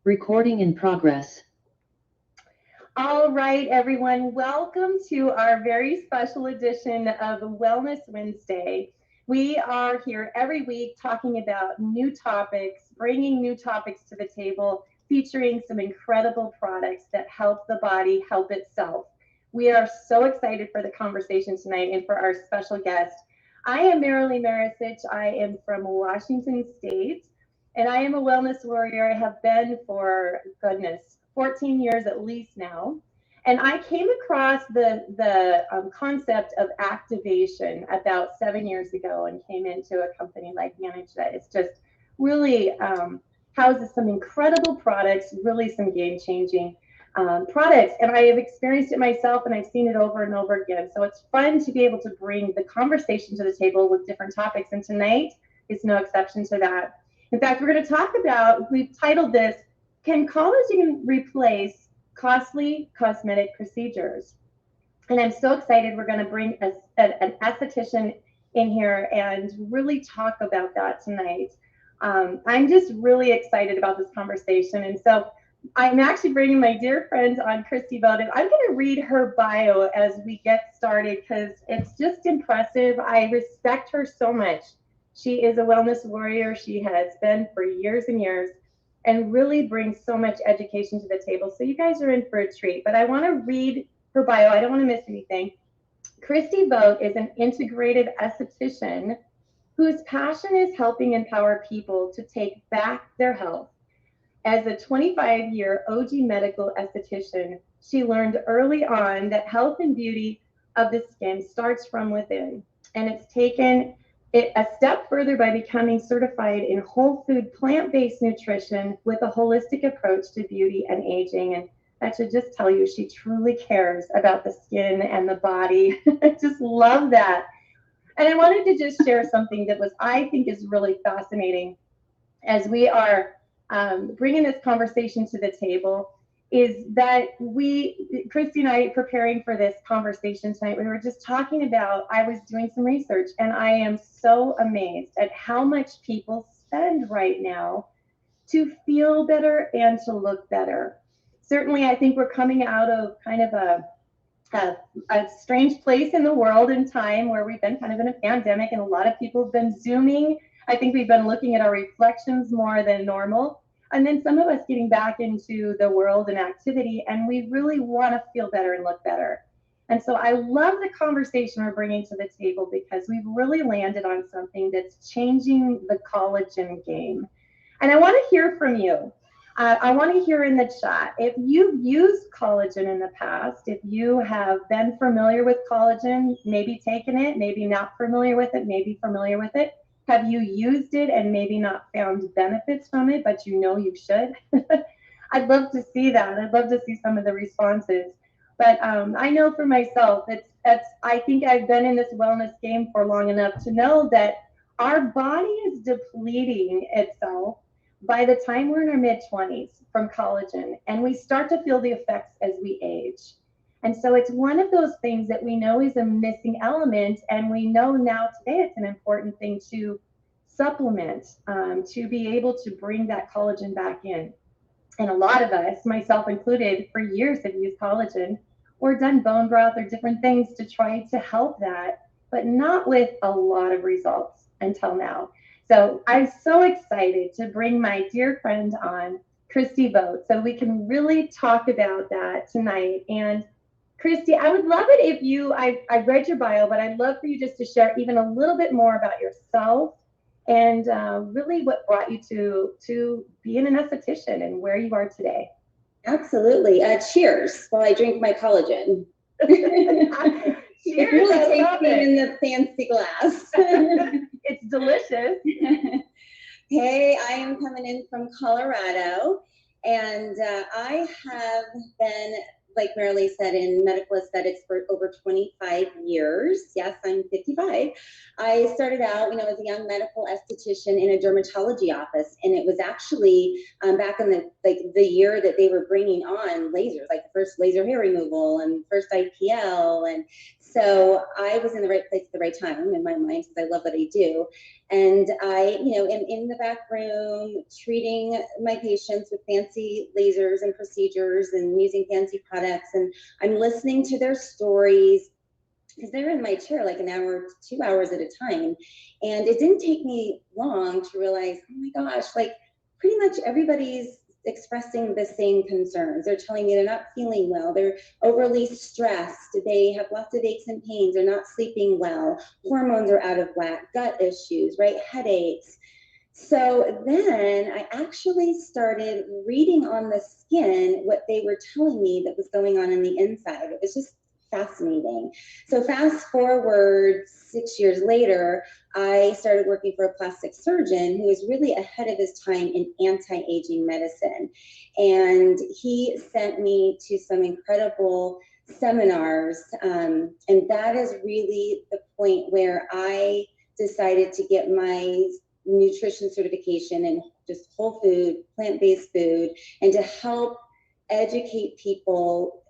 Recording in progress. All right, everyone, welcome to our very special edition of Wellness Wednesday. We are here every week talking about new topics, bringing new topics to the table, featuring some incredible products that help the body help itself. We are so excited for the conversation tonight and for our special guest. I am Marilee Marisich. I am from Washington State, and I am a wellness warrior. I have been for, goodness, 14 years at least now. And I came across the concept of activation about 7 years ago and came into a company like Manage that it's just really houses some incredible products, really some game changing products. And I have experienced it myself and I've seen it over and over again. So it's fun to be able to bring the conversation to the table with different topics. And tonight is no exception to that. In fact, we're going to talk about, we've titled this, Can Collagen Replace Costly Cosmetic Procedures? And I'm so excited we're going to bring an esthetician in here and really talk about that tonight. I'm just really excited about this conversation. And so I'm actually bringing my dear friend on, Christi Vogt. I'm going to read her bio as we get started because it's just impressive. I respect her so much. She is a wellness warrior. She has been for years and years and really brings so much education to the table. So you guys are in for a treat. But I want to read her bio. I don't want to miss anything. Christi Vogt is an integrative esthetician whose passion is helping empower people to take back their health. As a 25-year OG medical esthetician, she learned early on that health and beauty of the skin starts from within. And it's taken it a step further by becoming certified in whole food plant-based nutrition with a holistic approach to beauty and aging. And that should just tell you she truly cares about the skin and the body. I just love that. And I wanted to just share something that I think is really fascinating as we are bringing this conversation to the table is that Christi and I, preparing for this conversation tonight, we were just talking about, I was doing some research and I am so amazed at how much people spend right now to feel better and to look better. Certainly, I think we're coming out of kind of a strange place in the world and time where we've been kind of in a pandemic and a lot of people have been Zooming. I think we've been looking at our reflections more than normal. And then some of us getting back into the world and activity, and we really want to feel better and look better. And so I love the conversation we're bringing to the table because we've really landed on something that's changing the collagen game. And I want to hear from you. I want to hear in the chat if you've used collagen in the past, if you have been familiar with collagen, maybe taken it, maybe not familiar with it, maybe familiar with it. Have you used it and maybe not found benefits from it, but you know you should? I'd love to see that. I'd love to see some of the responses. But I know for myself, I think I've been in this wellness game for long enough to know that our body is depleting itself by the time we're in our mid-20s from collagen, and we start to feel the effects as we age. And so it's one of those things that we know is a missing element, and we know now today it's an important thing to supplement to be able to bring that collagen back in. And a lot of us, myself included, for years have used collagen or done bone broth or different things to try to help that, but not with a lot of results until now. So I'm so excited to bring my dear friend on, Christi Vogt, so we can really talk about that tonight. And Christi, I would love it if I read your bio, but I'd love for you just to share even a little bit more about yourself and really what brought you to being an esthetician and where you are today. Absolutely. Cheers while I drink my collagen. Cheers. It's really tasty in the fancy glass. It's delicious. Hey, I am coming in from Colorado, and I have been, like Marilee said, in medical aesthetics for over 25 years. Yes, I'm 55. I started out, as a young medical esthetician in a dermatology office, and it was actually back in the year that they were bringing on lasers, like the first laser hair removal and first IPL, and so I was in the right place at the right time in my mind because I love what I do. And I, am in the back room treating my patients with fancy lasers and procedures and using fancy products. And I'm listening to their stories because they're in my chair like an hour, 2 hours at a time. And it didn't take me long to realize, oh my gosh, like pretty much everybody's expressing the same concerns. They're telling me they're not feeling well, they're overly stressed, they have lots of aches and pains, they're not sleeping well, hormones are out of whack, gut issues, right? Headaches. So then I actually started reading on the skin what they were telling me that was going on the inside. It was just fascinating. So fast forward 6 years later, I started working for a plastic surgeon who was really ahead of his time in anti-aging medicine. And he sent me to some incredible seminars. And that is really the point where I decided to get my nutrition certification and just whole food, plant-based food, and to help educate people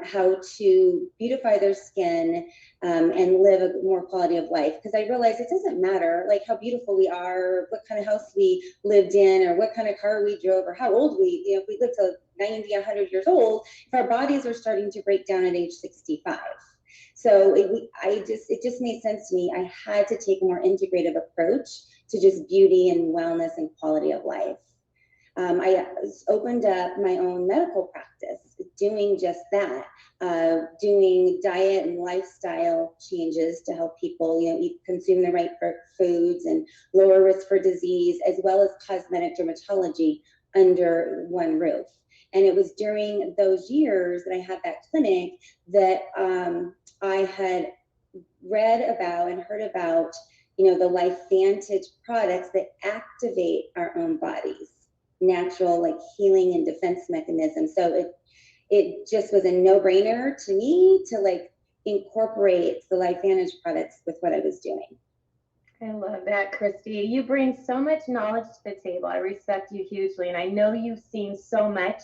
how to beautify their skin and live a more quality of life. Because I realized it doesn't matter like how beautiful we are, what kind of house we lived in, or what kind of car we drove, or how old if we live to 90, 100 years old, if our bodies are starting to break down at age 65. So it just made sense to me. I had to take a more integrative approach to just beauty and wellness and quality of life. I opened up my own medical practice doing just that, doing diet and lifestyle changes to help people, consume the right foods and lower risk for disease, as well as cosmetic dermatology under one roof. And it was during those years that I had that clinic that I had read about and heard about, the LifeVantage products that activate our own bodies, natural like healing and defense mechanisms. So it just was a no-brainer to me to like incorporate the LifeVantage products with what I was doing. I love that, Christi. You bring so much knowledge to the table. I respect you hugely, and I know you've seen so much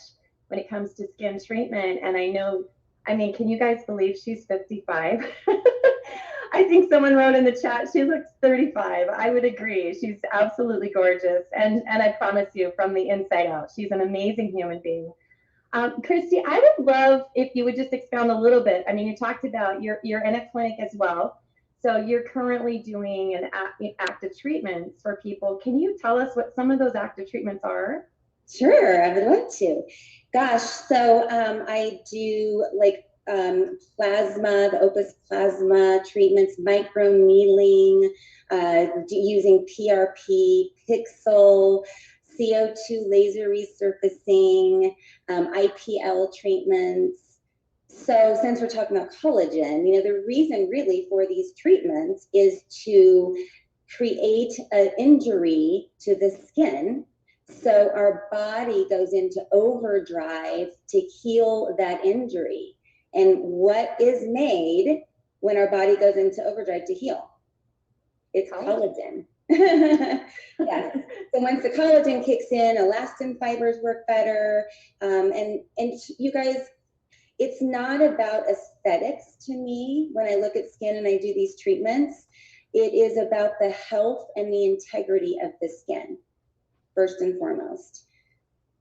when it comes to skin treatment. And can you guys believe she's 55? I think someone wrote in the chat she looks 35. I would agree. She's absolutely gorgeous, and I promise you, from the inside out, she's an amazing human being. Christi, I would love if you would just expound a little bit. I mean, you talked about you're in a clinic as well, so you're currently doing active treatments for people. Can you tell us what some of those active treatments are? Sure, I would love to. Gosh, so I do like plasma, the Opus plasma treatments, microneedling, using PRP, pixel, CO2 laser resurfacing, IPL treatments. So since we're talking about collagen, the reason really for these treatments is to create an injury to the skin. So our body goes into overdrive to heal that injury. And what is made when our body goes into overdrive to heal? It's collagen. Yes. So once the collagen kicks in, elastin fibers work better. And you guys, it's not about aesthetics to me when I look at skin and I do these treatments. It is about the health and the integrity of the skin, first and foremost.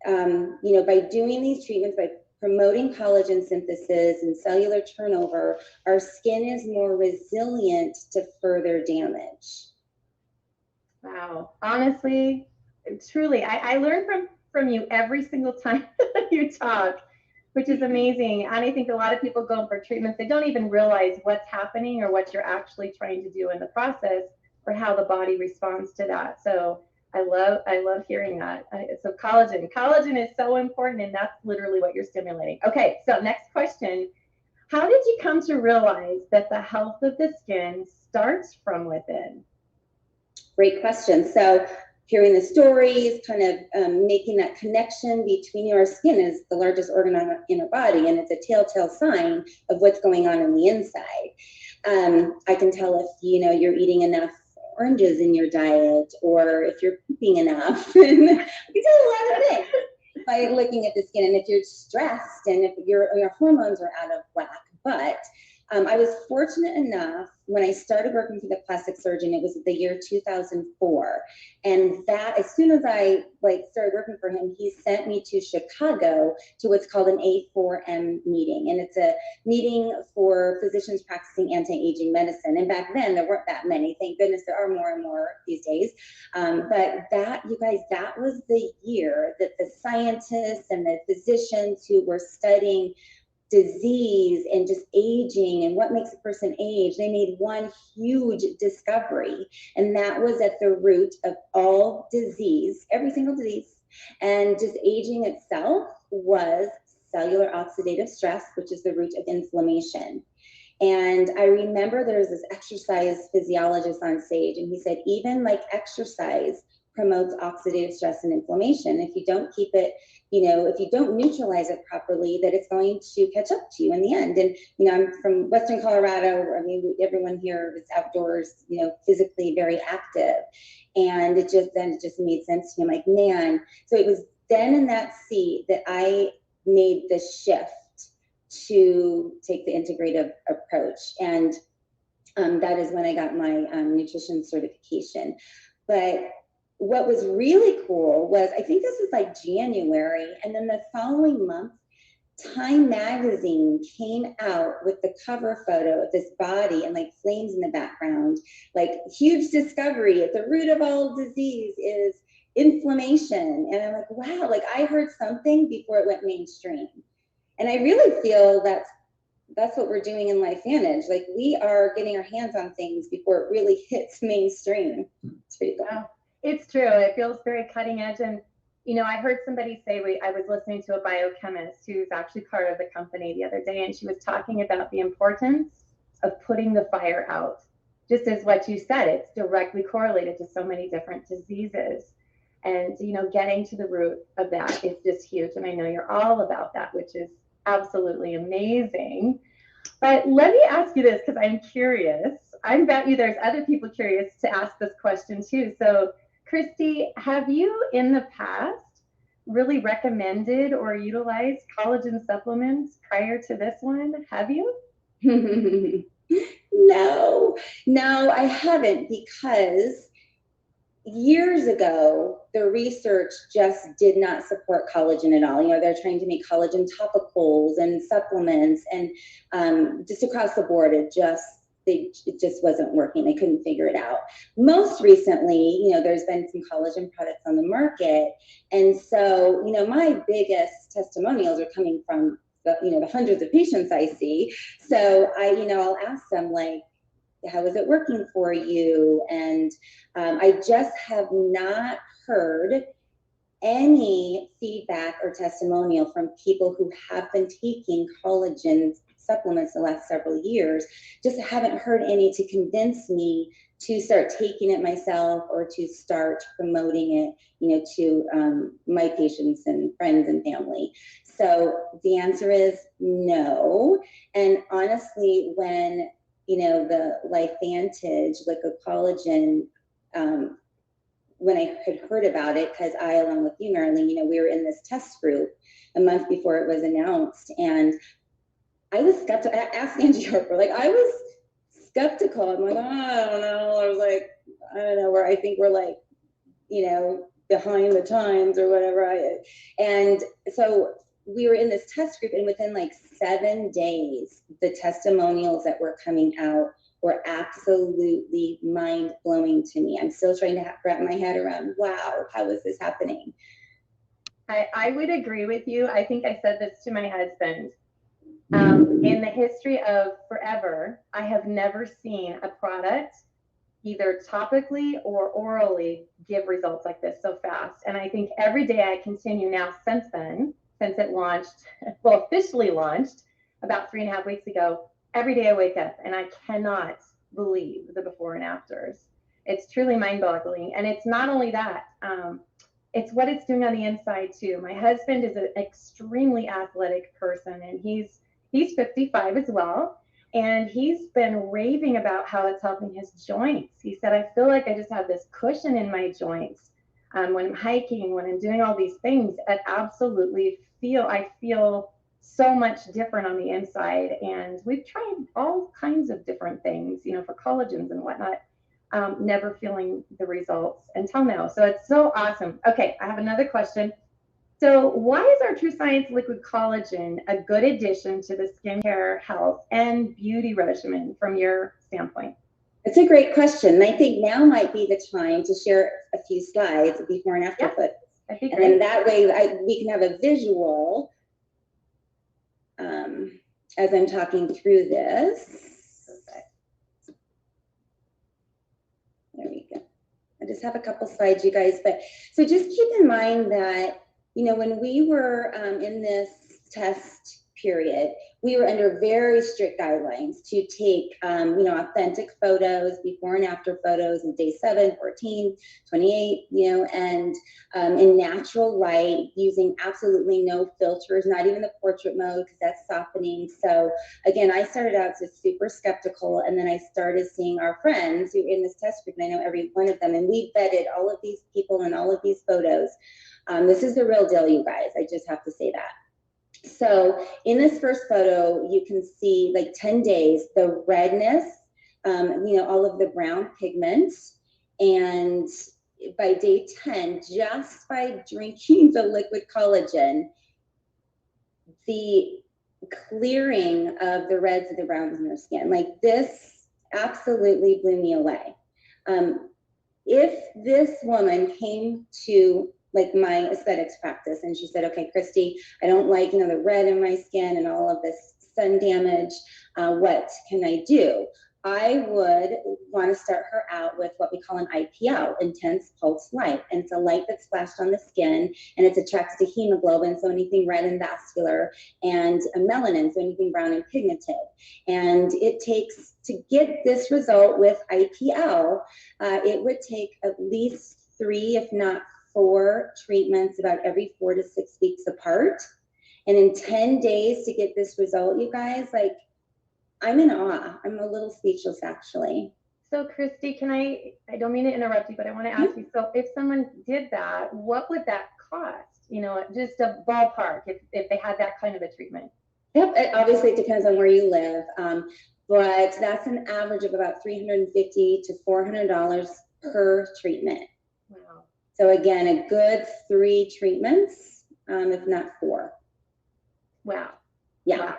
By doing these treatments, by promoting collagen synthesis and cellular turnover, our skin is more resilient to further damage. Wow. Honestly, truly, I learn from you every single time you talk, which is amazing. And I think a lot of people go for treatments, they don't even realize what's happening or what you're actually trying to do in the process or how the body responds to that. So I love hearing that. So collagen is so important, and that's literally what you're stimulating. Okay, so next question. How did you come to realize that the health of the skin starts from within? Great question. So hearing the stories, kind of making that connection between our skin is the largest organ in our body, and it's a telltale sign of what's going on the inside. I can tell if you're eating enough oranges in your diet, or if you're pooping enough. You can tell a lot of things by looking at the skin, and if you're stressed, and if your hormones are out of whack. But I was fortunate enough when I started working for the plastic surgeon, it was the year 2004. And that, as soon as I started working for him, he sent me to Chicago to what's called an A4M meeting. And it's a meeting for physicians practicing anti-aging medicine. And back then there weren't that many. Thank goodness there are more and more these days. But that, you guys, that was the year that the scientists and the physicians who were studying disease and just aging and what makes a person age, they made one huge discovery, and that was at the root of all disease, every single disease, and just aging itself was cellular oxidative stress, which is the root of inflammation. And I remember there was this exercise physiologist on stage, and he said, even like exercise promotes oxidative stress and inflammation. If you don't keep it, if you don't neutralize it properly, that it's going to catch up to you in the end. And, I'm from Western Colorado. I mean, everyone here is outdoors, physically very active. And it just made sense to me. I'm like, man. So it was then in that seat that I made the shift to take the integrative approach. And that is when I got my nutrition certification. But what was really cool was, I think this was like January, and then the following month, Time magazine came out with the cover photo of this body and like flames in the background, like huge discovery at the root of all disease is inflammation. And I'm like, wow, like I heard something before it went mainstream. And I really feel that's what we're doing in LifeVantage. Like we are getting our hands on things before it really hits mainstream. It's pretty cool. Wow. It's true. It feels very cutting edge. And, I heard somebody say, I was listening to a biochemist who's actually part of the company the other day, and she was talking about the importance of putting the fire out. Just as what you said, it's directly correlated to so many different diseases. And, getting to the root of that is just huge. And I know you're all about that, which is absolutely amazing. But let me ask you this, because I'm curious. I bet you there's other people curious to ask this question too. So, Christi, have you in the past really recommended or utilized collagen supplements prior to this one? Have you? No, I haven't, because years ago, the research just did not support collagen at all. They're trying to make collagen topicals and supplements, and just across the board, it just wasn't working. They couldn't figure it out. Most recently, there's been some collagen products on the market. And so, my biggest testimonials are coming from the hundreds of patients I see. So I'll ask them like, how is it working for you? And I just have not heard any feedback or testimonial from people who have been taking collagen supplements the last several years. Just haven't heard any to convince me to start taking it myself or to start promoting it, to my patients and friends and family. So the answer is no. And honestly, when the LifeVantage liquid collagen, when I had heard about it, because I, along with you, Marilyn, we were in this test group a month before it was announced, and I was skeptical. I asked Angie Harper, like, I was skeptical. I'm like, oh, I don't know. I was like, I don't know, where I think we're like, behind the times or whatever. And so we were in this test group, and within like 7 days, the testimonials that were coming out were absolutely mind-blowing to me. I'm still trying to wrap my head around, wow, how is this happening? I would agree with you. I think I said this to my husband. In the history of forever, I have never seen a product either topically or orally give results like this so fast. And I think every day I continue now since it launched, well, officially launched about 3.5 weeks ago, every day I wake up and I cannot believe the before and afters. It's truly mind-boggling. And it's not only that, it's what it's doing on the inside too. My husband is an extremely athletic person, and he's 55 as well. And he's been raving about how it's helping his joints. He said, I feel like I just have this cushion in my joints. When I'm hiking, when I'm doing all these things, I feel so much different on the inside. And we've tried all kinds of different things, for collagens and whatnot, never feeling the results until now. So it's so awesome. Okay, I have another question. So, why is our True Science Liquid Collagen a good addition to the skincare, health, and beauty regimen from your standpoint? It's a great question. And I think now might be the time to share a few slides of before and after Yeah, photos. that'd be And great. then that way we can have a visual as I'm talking through this. There we go. I just have a couple slides, you guys. But so just keep in mind that, when we were in this test period, we were under very strict guidelines to take, authentic photos, before and after photos in day 7, 14, 28, and in natural light, using absolutely no filters, not even the portrait mode, because that's softening. So again, I started out just super skeptical, and then I started seeing our friends who were in this test group, and I know every one of them, and we vetted all of these people and all of these photos. This is the real deal, you guys. I just have to say that. So in this first photo, you can see like 10 days, the redness, all of the brown pigments. And by day 10, just by drinking the liquid collagen, the clearing of the reds and the browns in their skin, like this absolutely blew me away. If this woman came to like my aesthetics practice and she said, okay, Christi, I don't like, the red in my skin and all of this sun damage, what can I do? I would want to start her out with what we call an IPL, intense pulse light. And it's a light that's splashed on the skin, and it's attracted to hemoglobin, so anything red and vascular, and melanin, so anything brown and pigmented. And it takes, to get this result with IPL, it would take at least 3, if not 4 treatments about every 4 to 6 weeks apart. And in 10 days to get this result, you guys, like, I'm in awe. I'm a little speechless, actually. So, Christi, I don't mean to interrupt you, but I want to ask you, so if someone did that, what would that cost? Just a ballpark if they had that kind of a treatment. Yep, obviously it depends on where you live, but that's an average of about $350 to $400 per treatment. Wow. So again, a good 3 treatments, if not 4. Wow. Yeah. Wow.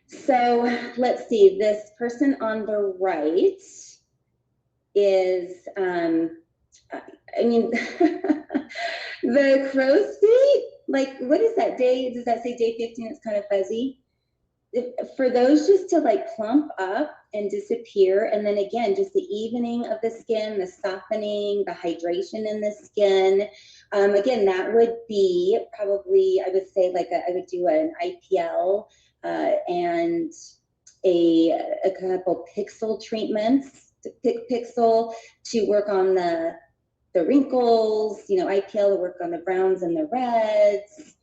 So let's see, this person on the right is, the crow's feet, like, what is that day? Does that say day 15? It's kind of fuzzy. For those just to like plump up and disappear, and then again, just the evening of the skin, the softening, the hydration in the skin. Again, that would be probably, I would say, like I would do an IPL and a couple pixel treatments, pixel to work on the wrinkles, IPL to work on the browns and the reds.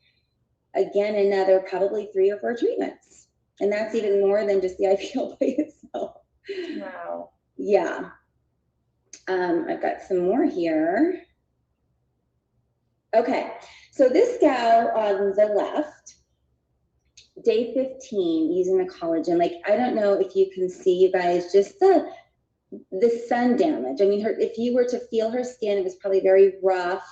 Again, another probably 3 or 4 treatments. And that's even more than just the IPL by itself. Wow. Yeah. I've got some more here. Okay, so this gal on the left, day 15, using the collagen, like, I don't know if you can see, you guys, just the sun damage. I mean, if you were to feel her skin, it was probably very rough.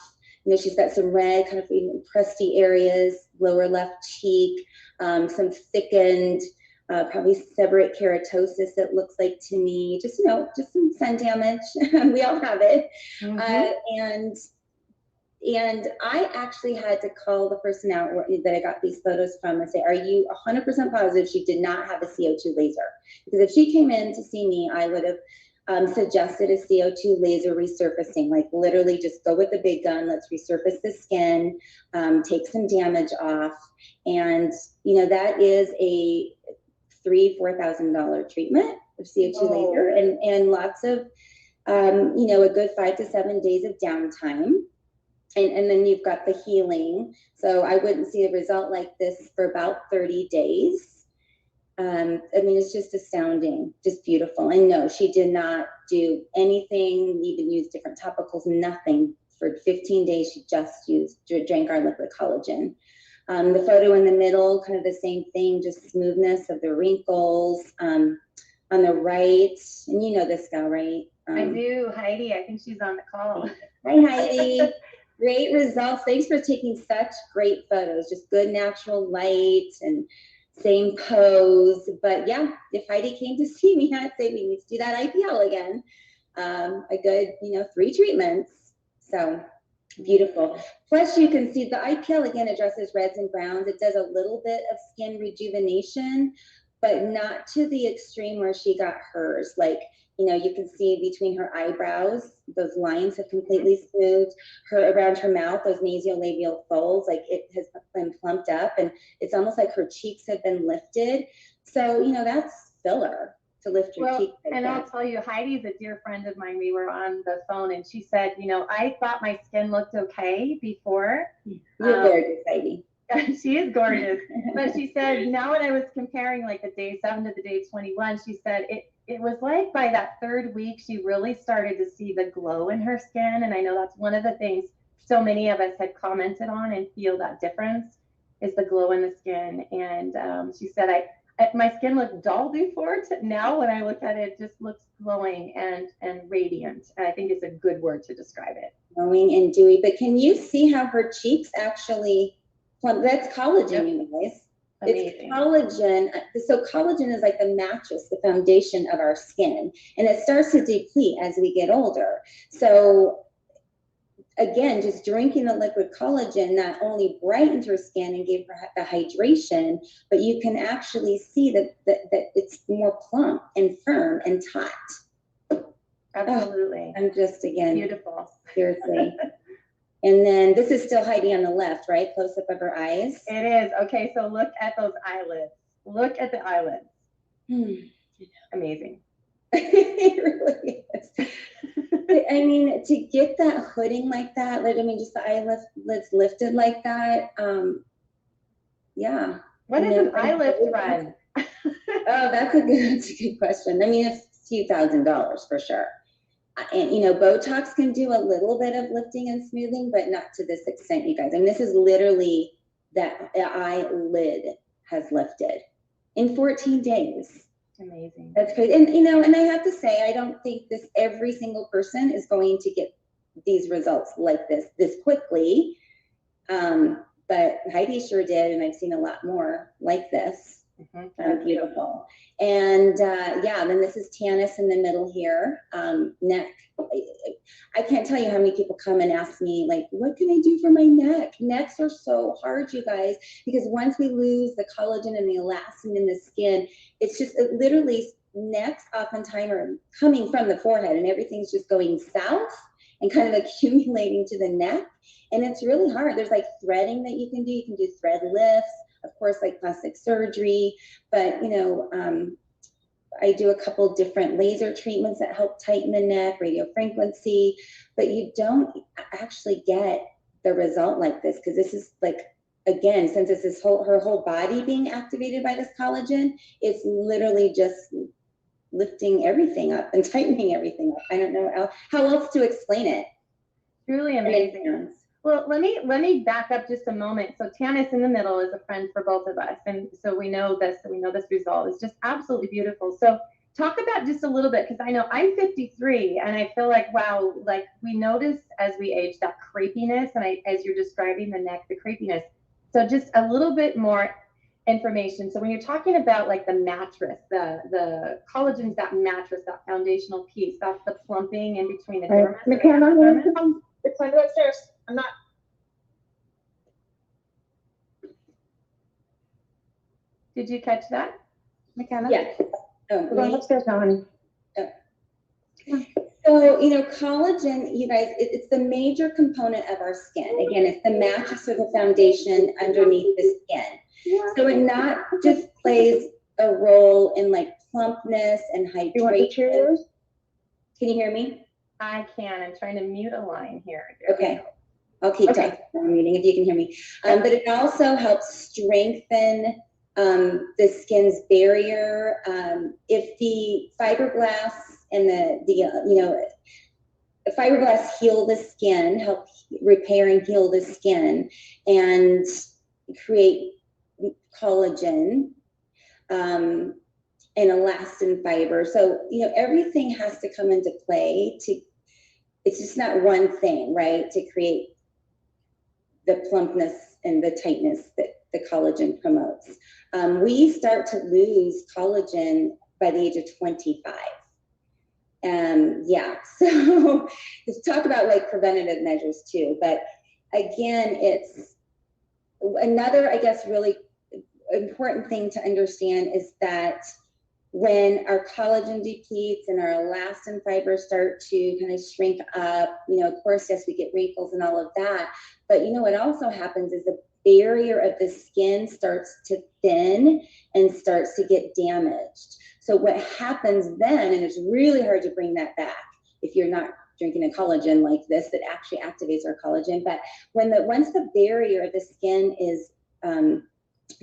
She's got some red, kind of crusty areas, lower left cheek, some thickened, probably seborrheic keratosis, it looks like to me. Just, just some sun damage. We all have it. Mm-hmm. And I actually had to call the person out that I got these photos from and say, are you 100% positive she did not have a CO2 laser? Because if she came in to see me, I would have suggested a CO2 laser resurfacing, like literally just go with the big gun, let's resurface the skin, take some damage off. And, that is a $3,000-$4,000 treatment of CO2 laser, and lots of, a good 5 to 7 days of downtime. And then you've got the healing. So I wouldn't see a result like this for about 30 days. It's just astounding, just beautiful. And no, she did not do anything, even use different topicals, nothing. For 15 days, she just drank our liquid collagen. The photo in the middle, kind of the same thing, just smoothness of the wrinkles. On the right, and you know this gal, right? I do, Heidi. I think she's on the call. Hi, Heidi. Great results. Thanks for taking such great photos. Just good natural light and same pose. But yeah, if Heidi came to see me, I'd say we need to do that IPL again. A good, 3 treatments. So beautiful. Plus, you can see the IPL again addresses reds and browns. It does a little bit of skin rejuvenation, but not to the extreme where she got hers. Like, you can see between her eyebrows, those lines have completely smoothed. Around her mouth, those nasolabial folds, like it has been plumped up, and it's almost like her cheeks have been lifted. So, that's filler to lift your cheeks. And I'll tell you, Heidi's a dear friend of mine. We were on the phone, and she said, I thought my skin looked okay before. You're gorgeous, Heidi. She is gorgeous. But she said, now when I was comparing like the day 7 to the day 21, she said it was like by that 3rd week, she really started to see the glow in her skin. And I know that's one of the things so many of us had commented on and feel that difference is the glow in the skin. And she said, my skin looked dull before, now when I look at it, it just looks glowing and radiant. And I think it's a good word to describe it. Glowing and dewy. But can you see how her cheeks actually plump? That's collagen, Yep. You guys. Amazing. It's collagen. So collagen is like the mattress, the foundation of our skin, and it starts to deplete as we get older. So again, just drinking the liquid collagen not only brightened her skin and gave her the hydration, but you can actually see that it's more plump and firm and taut. Absolutely. Oh, I'm just, again, beautiful. Seriously. And then this is still Heidi on the left, right? Close up of her eyes. It is. Okay, so look at those eyelids. Look at the eyelids. Amazing. It really is. I mean, to get that hooding like that, just the eyelids lifted like that. Yeah. What is an eye lift run? Oh, that's a good question. It's a few $1,000s for sure. And Botox can do a little bit of lifting and smoothing, but not to this extent, you guys. This is literally that the eyelid has lifted in 14 days. Amazing. That's crazy. And I have to say, I don't think every single person is going to get these results like this quickly. But Heidi sure did, and I've seen a lot more like this. Beautiful. And then this is Tanis in the middle here. Neck. I can't tell you how many people come and ask me, like, what can I do for my neck? Necks are so hard, you guys, because once we lose the collagen and the elastin in the skin, it's just literally necks oftentimes are coming from the forehead and everything's just going south and kind of accumulating to the neck. And it's really hard. There's like threading that you can do. You can do thread lifts, of course, like plastic surgery, but I do a couple different laser treatments that help tighten the neck, radio frequency, but you don't actually get the result like this, because this is like, again, since this is her whole body being activated by this collagen, it's literally just lifting everything up and tightening everything up. I don't know how else to explain it. Truly amazing. Well, let me back up just a moment. So Tanis in the middle is a friend for both of us, and so we know this result is just absolutely beautiful. So talk about just a little bit, because I know I'm 53, and I feel like, wow, like we notice as we age that crepiness, and as you're describing the neck, the crepiness. So just a little bit more information. So when you're talking about like the mattress, the collagen's that mattress, that foundational piece, that's the plumping in between the dermis. It's going to go upstairs. I'm not. Did you catch that, McKenna? Yes. We're going upstairs now, honey. So, collagen, you guys, it's the major component of our skin. Again, it's the mattress or the foundation underneath the skin. So it not just plays a role in like plumpness and hydration. You want the cheers? Can you hear me? I can. I'm trying to mute a line here. Okay. I'll keep talking. I'm muting if you can hear me. But it also helps strengthen the skin's barrier. If the fibroblasts and the fibroblasts heal the skin, help repair and heal the skin, and create collagen, and elastin fiber. So, everything has to come into play it's just not one thing, right? To create the plumpness and the tightness that the collagen promotes. We start to lose collagen by the age of 25. So let's talk about like preventative measures too. But again, it's another, I guess, really important thing to understand is that when our collagen depletes and our elastin fibers start to kind of shrink up, of course, yes, we get wrinkles and all of that. But what also happens is the barrier of the skin starts to thin and starts to get damaged. So what happens then, and it's really hard to bring that back if you're not drinking a collagen like this that actually activates our collagen, but once the barrier of the skin is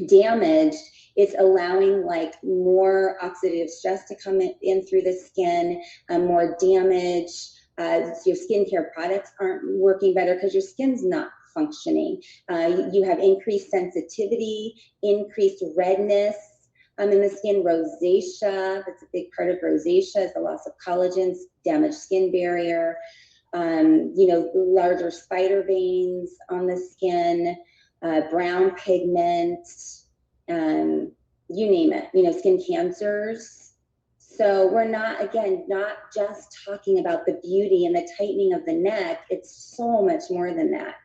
damaged, it's allowing like more oxidative stress to come in through the skin, more damage. Your skincare products aren't working better because your skin's not functioning. You have increased sensitivity, increased redness in the skin, rosacea. That's a big part of rosacea is the loss of collagen, damaged skin barrier. Larger spider veins on the skin, brown pigment, you name it, skin cancers. So we're not just talking about the beauty and the tightening of the neck. It's so much more than that.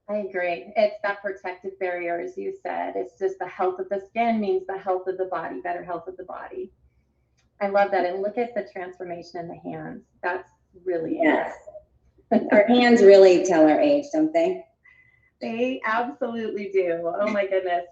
I agree. It's that protective barrier, as you said. It's just the health of the skin means the health of the body, better health of the body. I love that. And look at the transformation in the hands. That's really yes. Our hands really tell our age, don't they? They absolutely do. Oh my goodness.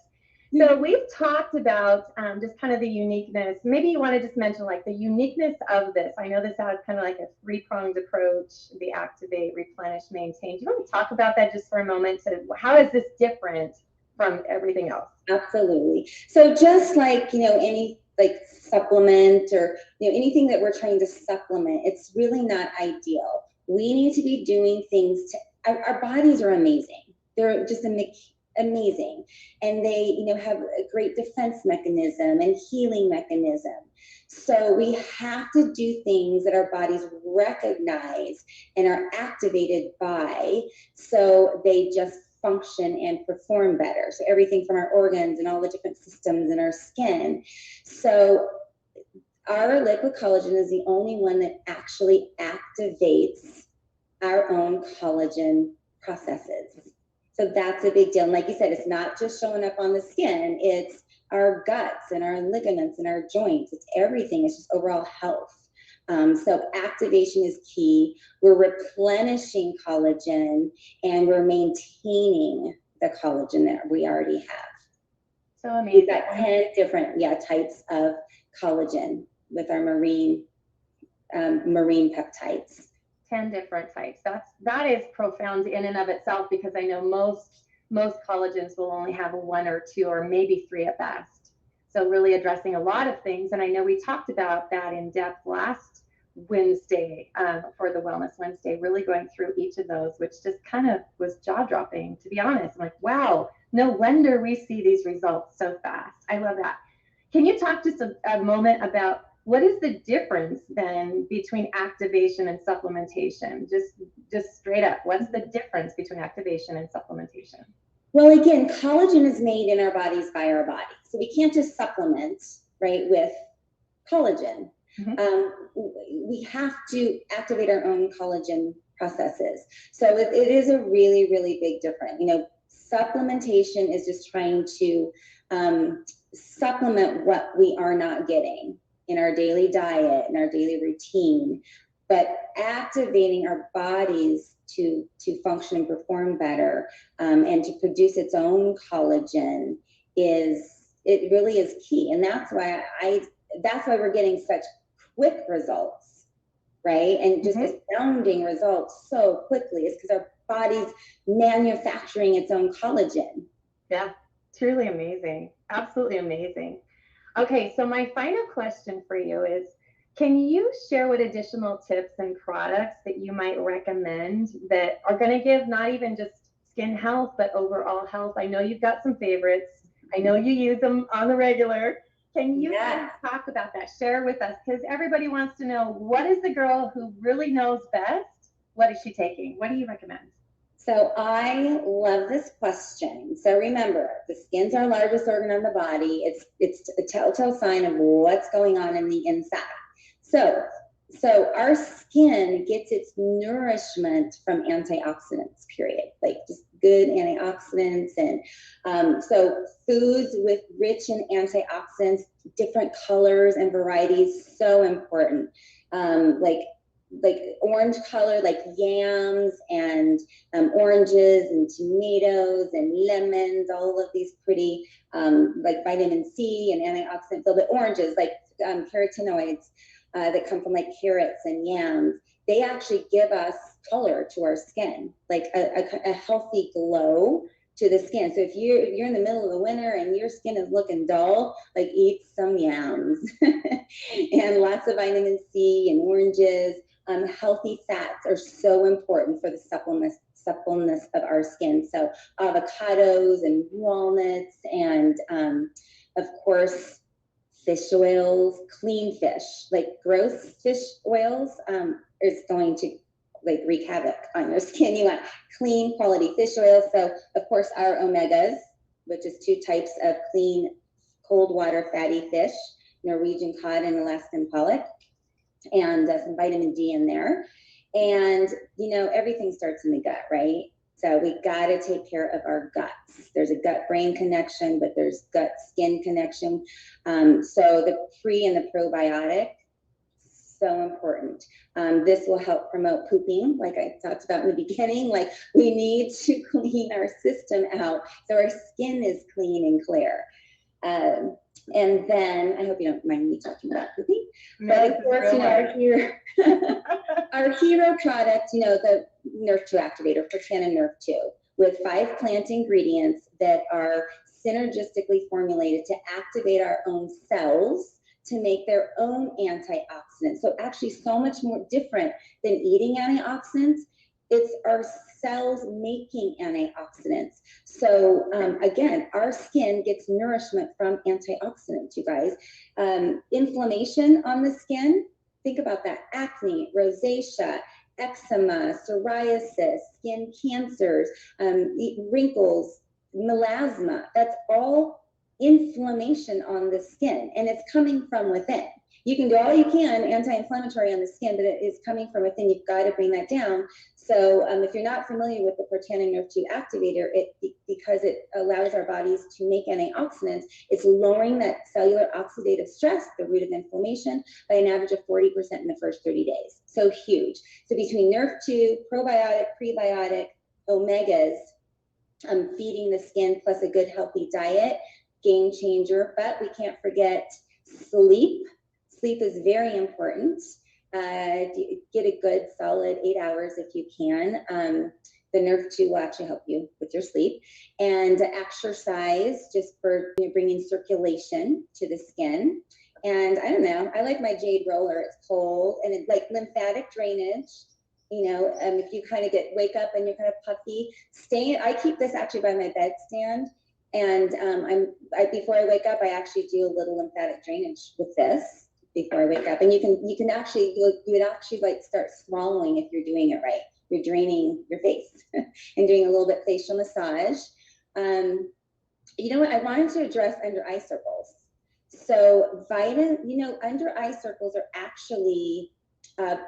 So we've talked about just kind of the uniqueness. Maybe you want to just mention like the uniqueness of this. I know this has kind of like a three-pronged approach, the activate, replenish, maintain. Do you want to talk about that just for a moment? So how is this different from everything else? Absolutely. So just like, any like supplement or, anything that we're trying to supplement, it's really not ideal. We need to be doing things our bodies are amazing. They're just amazing. And they, have a great defense mechanism and healing mechanism. So we have to do things that our bodies recognize and are activated by, so they just function and perform better. So everything from our organs and all the different systems in our skin. So our liquid collagen is the only one that actually activates our own collagen processes. So that's a big deal. And like you said, it's not just showing up on the skin, it's our guts and our ligaments and our joints. It's everything. It's just overall health. So activation is key. We're replenishing collagen and we're maintaining the collagen that we already have. So amazing. We've got 10 different types of collagen with our marine peptides. 10 different types. That is profound in and of itself, because I know most collagens will only have one or two or maybe three at best. So really addressing a lot of things. And I know we talked about that in depth last Wednesday for the Wellness Wednesday, really going through each of those, which just kind of was jaw-dropping, to be honest. I'm like, wow, no wonder we see these results so fast. I love that. Can you talk just a moment about what is the difference then between activation and supplementation? Just straight up, what's the difference between activation and supplementation? Well, again, collagen is made in our bodies by our body. So we can't just supplement, right, with collagen. Mm-hmm. We have to activate our own collagen processes. So it is a really, really big difference. Supplementation is just trying to supplement what we are not getting in our daily diet and our daily routine, but activating our bodies to function and perform better, and to produce its own collagen really is key. And that's why we're getting such quick results, right? And just astounding results so quickly is because our body's manufacturing its own collagen. Yeah, truly amazing. Absolutely amazing. Okay, so my final question for you is, can you share what additional tips and products that you might recommend that are going to give not even just skin health, but overall health. I know you've got some favorites. I know you use them on the regular. Can you guys talk about that? Share with us, because everybody wants to know, what is the girl who really knows best? What is she taking? What do you recommend? So I love this question. So remember, the skin's our largest organ on the body. It's a telltale sign of what's going on in the inside. So our skin gets its nourishment from antioxidants, period. Like just good antioxidants. And so foods with rich in antioxidants, different colors and varieties, so important. Like orange color, like yams and oranges and tomatoes and lemons, all of these pretty like vitamin C and antioxidants. So the oranges, like carotenoids that come from like carrots and yams, they actually give us color to our skin, like a healthy glow to the skin. So if you're in the middle of the winter and your skin is looking dull, like eat some yams and lots of vitamin C and oranges. Healthy fats are so important for the suppleness of our skin. So avocados and walnuts and of course fish oils, clean fish. Like gross fish oils is going to like wreak havoc on your skin. You want clean quality fish oil. So of course our omegas, which is 2 types of clean cold water fatty fish, Norwegian cod and Alaskan pollock, and some vitamin D in there. And everything starts in the gut, right? So we got to take care of our guts. There's a gut-brain connection, but there's gut-skin connection. So the pre and the probiotic, so important. This will help promote pooping, like I talked about in the beginning. Like we need to clean our system out so our skin is clean and clear. And then I hope you don't mind me talking about pooping. But of course, our hero product, the Nerve 2 activator for Tan and Nerve 2, with 5 plant ingredients that are synergistically formulated to activate our own cells to make their own antioxidants. So actually so much more different than eating antioxidants. It's our cells making antioxidants. So again, our skin gets nourishment from antioxidants, you guys. Inflammation on the skin, think about that. Acne, rosacea, eczema, psoriasis, skin cancers, wrinkles, melasma, that's all inflammation on the skin, and it's coming from within. You can do all you can anti-inflammatory on the skin, but it is coming from within. You've got to bring that down. So if you're not familiar with the Protandim Nerve 2 activator, because it allows our bodies to make antioxidants, it's lowering that cellular oxidative stress, the root of inflammation, by an average of 40% in the first 30 days. So huge. So between Nerve 2, probiotic, prebiotic, omegas, feeding the skin, plus a good healthy diet, game changer. But we can't forget sleep. Sleep is very important. Get a good solid 8 hours if you can. The Nerve 2 will actually help you with your sleep. And exercise, just for bringing circulation to the skin. And I don't know, I like my jade roller. It's cold and it's like lymphatic drainage. If you kind of wake up and you're kind of puffy, I keep this actually by my bedstand. And before I wake up, I actually do a little lymphatic drainage with this before I wake up. And you would actually like start swallowing if you're doing it right. You're draining your face and doing a little bit facial massage. You know what? I wanted to address under eye circles. So under eye circles are actually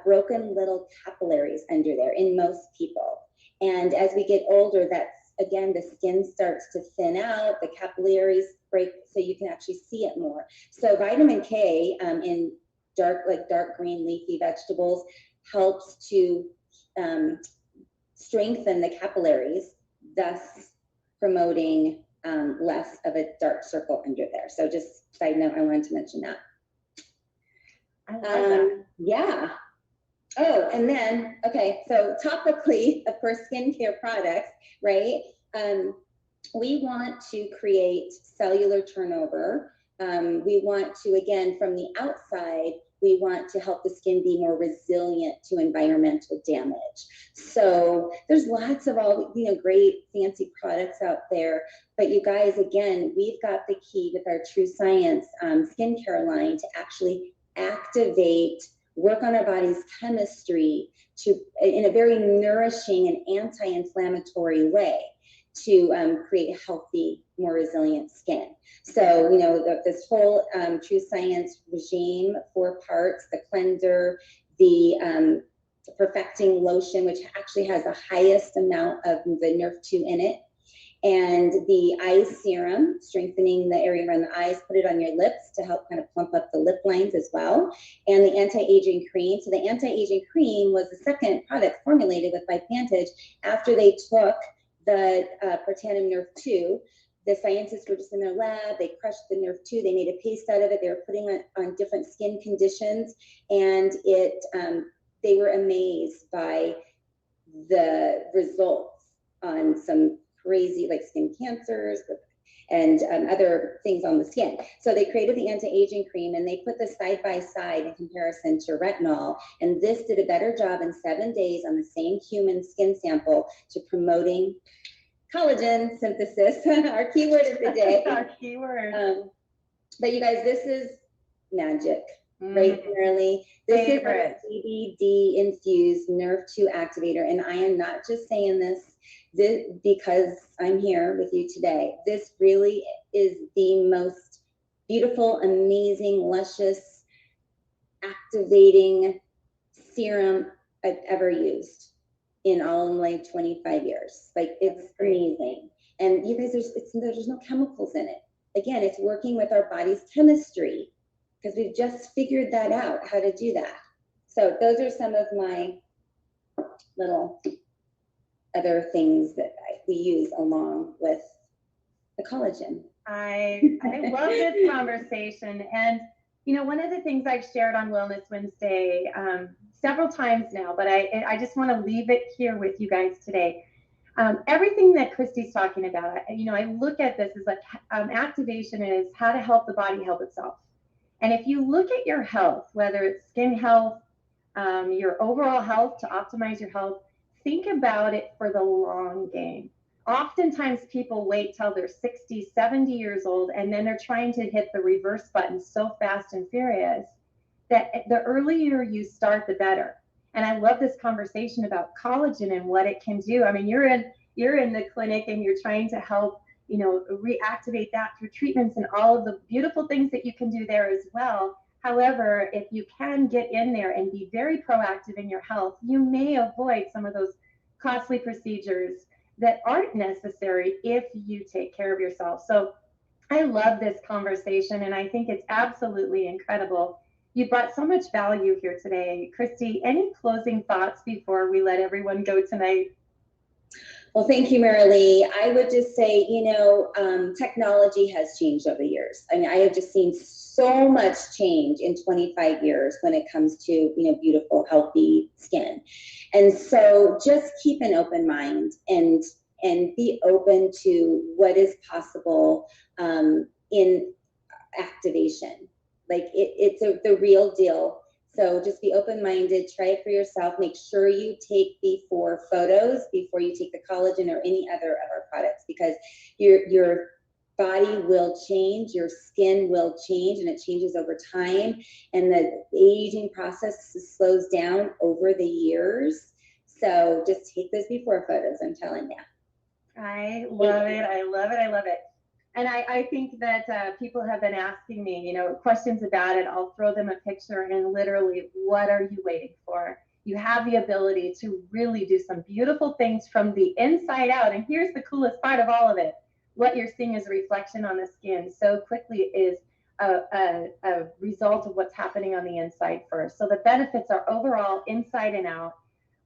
broken little capillaries under there in most people. And as we get older, again, the skin starts to thin out, the capillaries break, so you can actually see it more. So vitamin K in dark green leafy vegetables helps to strengthen the capillaries, thus promoting less of a dark circle under there. So just side note, I wanted to mention that. I love that. Yeah. Oh, and then, okay, so topically, of course, skincare products, right? We want to create cellular turnover. We want to, again, from the outside, we want to help the skin be more resilient to environmental damage. So there's lots of all, great fancy products out there. But you guys, again, we've got the key with our True Science skincare line to actually activate, work on our body's chemistry in a very nourishing and anti-inflammatory way to create a healthy, more resilient skin. So, this whole True Science regime, 4 parts, the cleanser, the perfecting lotion, which actually has the highest amount of the Nerve 2 in it, and the eye serum, strengthening the area around the eyes, put it on your lips to help kind of plump up the lip lines as well, and the anti-aging cream. So the anti-aging cream was the second product formulated with Bipantage after they took the Protandim Nerve 2. The scientists were just in their lab, they crushed the Nerve 2, they made a paste out of it, they were putting it on different skin conditions, and they were amazed by the results on some crazy, like skin cancers and other things on the skin. So they created the anti-aging cream and they put this side by side in comparison to retinol. And this did a better job in 7 days on the same human skin sample to promoting collagen synthesis, our keyword of the day. Our keyword. But you guys, this is magic, right, Merrily? This is a CBD infused Nerve 2 activator. And I am not just saying this because I'm here with you today. This really is the most beautiful, amazing, luscious, activating serum I've ever used in all of my 25 years. Like, it's amazing. And you guys, there's no chemicals in it. Again, it's working with our body's chemistry because we've just figured that out, how to do that. So those are some of my little other things that we use along with the collagen. I love this conversation. And, one of the things I've shared on Wellness Wednesday several times now, but I just want to leave it here with you guys today. Everything that Christi's talking about, I look at this as like activation is how to help the body help itself. And if you look at your health, whether it's skin health, your overall health, to optimize your health, think about it for the long game. Oftentimes people wait till they're 60, 70 years old, and then they're trying to hit the reverse button so fast and furious that the earlier you start, the better. And I love this conversation about collagen and what it can do. I mean, you're in the clinic and you're trying to help, reactivate that through treatments and all of the beautiful things that you can do there as well. However, if you can get in there and be very proactive in your health, you may avoid some of those costly procedures that aren't necessary if you take care of yourself. So I love this conversation, and I think it's absolutely incredible. You brought so much value here today. Christi, any closing thoughts before we let everyone go tonight? Well, thank you, Marilee. I would just say, technology has changed over the years. I mean, I have just seen so much change in 25 years when it comes to, beautiful, healthy skin. And so just keep an open mind and be open to what is possible in activation. Like it's the real deal. So just be open-minded, try it for yourself. Make sure you take before photos before you take the collagen or any other of our products, because your body will change, your skin will change, and it changes over time. And the aging process slows down over the years. So just take those before photos, I'm telling you. I love it. I love it. I love it. And I think that people have been asking me, questions about it. I'll throw them a picture and literally, what are you waiting for? You have the ability to really do some beautiful things from the inside out. And here's the coolest part of all of it. What you're seeing is a reflection on the skin so quickly is a result of what's happening on the inside first. So the benefits are overall inside and out.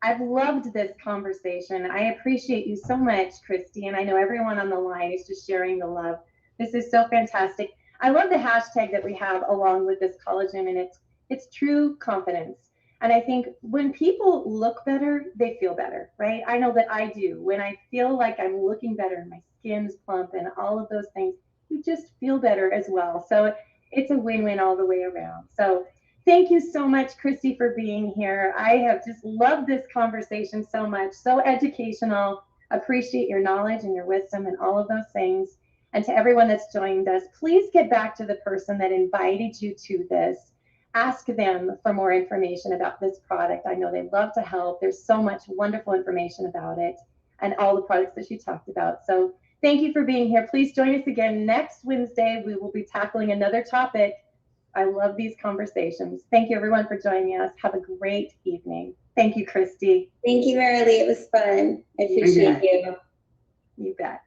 I've loved this conversation. I appreciate you so much, Christi, and I know everyone on the line is just sharing the love. This is so fantastic. I love the hashtag that we have along with this collagen, and it's true confidence. And I think when people look better, they feel better, right? I know that I do. When I feel like I'm looking better and my skin's plump and all of those things, you just feel better as well. So it's a win-win all the way around. So Thank you so much, Christi, for being here. I have just loved this conversation so much, so educational. Appreciate your knowledge and your wisdom and all of those things. And to everyone that's joined us, please get back to the person that invited you to this. Ask them for more information about this product. I know they love to help. There's so much wonderful information about it and all the products that she talked about. So thank you for being here. Please join us again next Wednesday. We will be tackling another topic. I love these conversations. Thank you, everyone, for joining us. Have a great evening. Thank you, Christi. Thank you, Marilee. It was fun. I appreciate you. You bet.